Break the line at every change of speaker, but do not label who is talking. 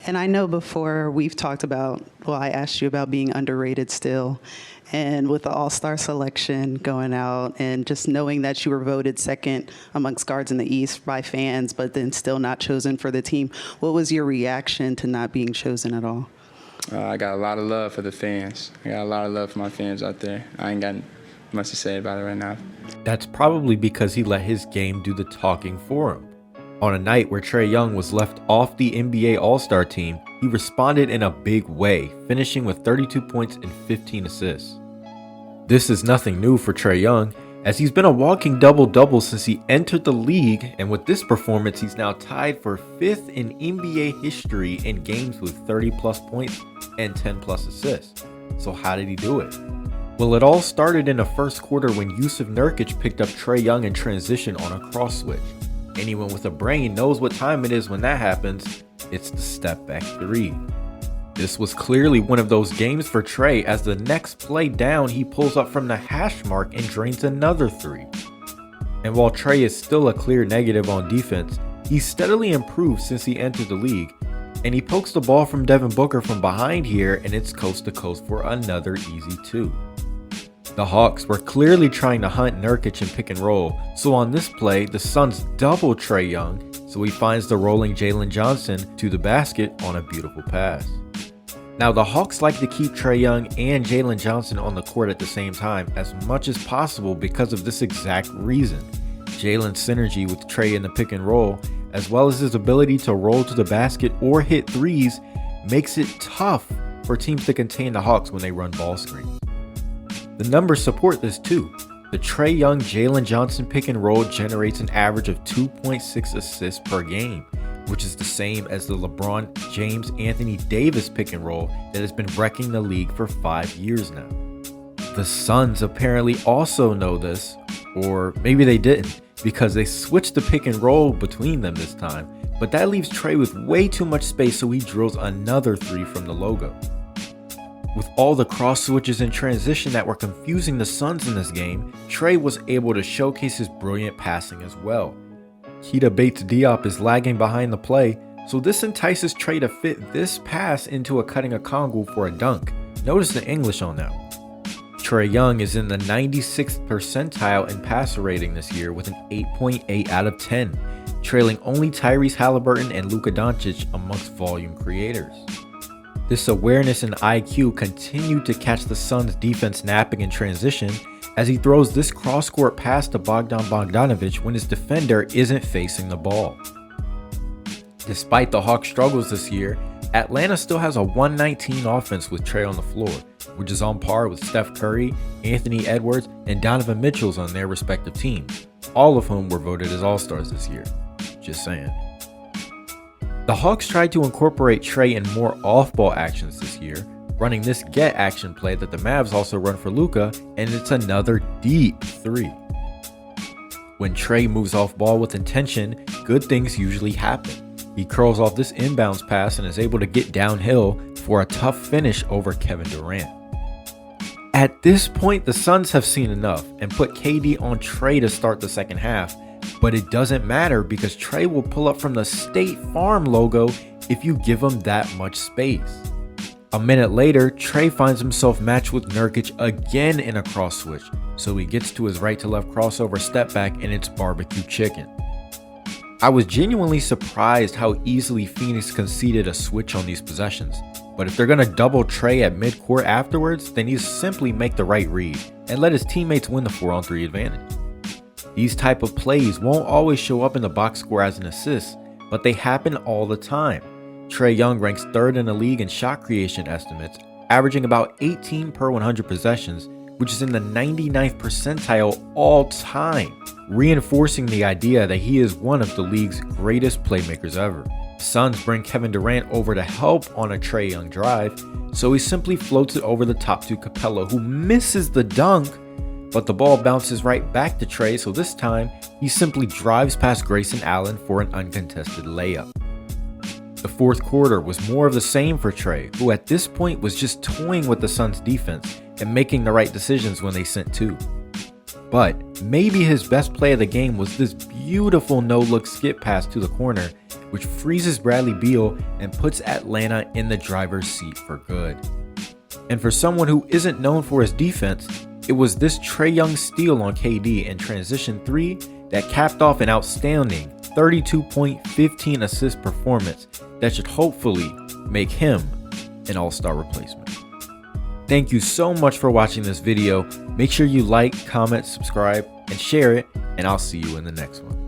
And I know before we've talked about, well, I asked you about being underrated still. And with the All-Star selection going out and just knowing that you were voted second amongst guards in the East by fans, but then still not chosen for the team, what was your reaction to not being chosen at all?
I got a lot of love for the fans. I got a lot of love for my fans out there. I ain't got much to say about it right now.
That's probably because he let his game do the talking for him. On a night where Trae Young was left off the NBA All-Star team, he responded in a big way, finishing with 32 points and 15 assists. This is nothing new for Trae Young, as he's been a walking double-double since he entered the league, and with this performance he's now tied for 5th in NBA history in games with 30-plus points and 10-plus assists. So how did he do it? Well, it all started in the first quarter when Jusuf Nurkic picked up Trae Young in transition on a cross switch. Anyone with a brain knows what time it is when that happens. It's the step back three. This was clearly one of those games for Trae, as the next play down he pulls up from the hash mark and drains another three. And while Trae is still a clear negative on defense, he's steadily improved since he entered the league, and he pokes the ball from Devin Booker from behind here, and it's coast to coast for another easy two. The Hawks were clearly trying to hunt Nurkic and pick and roll, so on this play, the Suns double Trae Young, so he finds the rolling Jalen Johnson to the basket on a beautiful pass. Now, the Hawks like to keep Trae Young and Jalen Johnson on the court at the same time as much as possible because of this exact reason. Jalen's synergy with Trae in the pick and roll, as well as his ability to roll to the basket or hit threes, makes it tough for teams to contain the Hawks when they run ball screens. The numbers support this too. The Trae Young Jalen Johnson pick and roll generates an average of 2.6 assists per game, which is the same as the LeBron James Anthony Davis pick and roll that has been wrecking the league for 5 years now. The Suns apparently also know this, or maybe they didn't, because they switched the pick and roll between them this time, but that leaves Trae with way too much space, so he drills another three from the logo. With all the cross switches and transition that were confusing the Suns in this game, Trae was able to showcase his brilliant passing as well. Keita Bates-Diop is lagging behind the play, so this entices Trae to fit this pass into a cutting a Kongu for a dunk. Notice the English on that one. Trae Young is in the 96th percentile in passer rating this year with an 8.8 out of 10, trailing only Tyrese Halliburton and Luka Doncic amongst volume creators. This awareness and IQ continued to catch the Suns' defense napping in transition as he throws this cross-court pass to Bogdan Bogdanovic when his defender isn't facing the ball. Despite the Hawks' struggles this year, Atlanta still has a 119 offense with Trae on the floor, which is on par with Steph Curry, Anthony Edwards, and Donovan Mitchell's on their respective teams, all of whom were voted as All-Stars this year. Just saying. The Hawks tried to incorporate Trae in more off-ball actions this year, running this get action play that the Mavs also run for Luka, and it's another deep three. When Trae moves off ball with intention, good things usually happen. He curls off this inbounds pass and is able to get downhill for a tough finish over Kevin Durant. At this point, the Suns have seen enough and put KD on Trae to start the second half, but it doesn't matter because Trae will pull up from the State Farm logo if you give him that much space. A minute later, Trae finds himself matched with Nurkic again in a cross switch, so he gets to his right to left crossover step back and it's barbecue chicken. I was genuinely surprised how easily Phoenix conceded a switch on these possessions, but if they're going to double Trae at midcourt afterwards, then you simply make the right read and let his teammates win the 4-on-3 advantage. These type of plays won't always show up in the box score as an assist, but they happen all the time. Trae Young ranks 3rd in the league in shot creation estimates, averaging about 18 per 100 possessions, which is in the 99th percentile all time, reinforcing the idea that he is one of the league's greatest playmakers ever. Suns bring Kevin Durant over to help on a Trae Young drive, so he simply floats it over the top to Capella, who misses the dunk, but the ball bounces right back to Trae, so this time he simply drives past Grayson Allen for an uncontested layup. The fourth quarter was more of the same for Trae, who at this point was just toying with the Suns' defense and making the right decisions when they sent two. But maybe his best play of the game was this beautiful no-look skip pass to the corner, which freezes Bradley Beal and puts Atlanta in the driver's seat for good. And for someone who isn't known for his defense, it was this Trae Young steal on KD in transition 3 that capped off an outstanding 32-point, 15-assist performance that should hopefully make him an all-star replacement. Thank you so much for watching this video. Make sure you like, comment, subscribe, and share it, and I'll see you in the next one.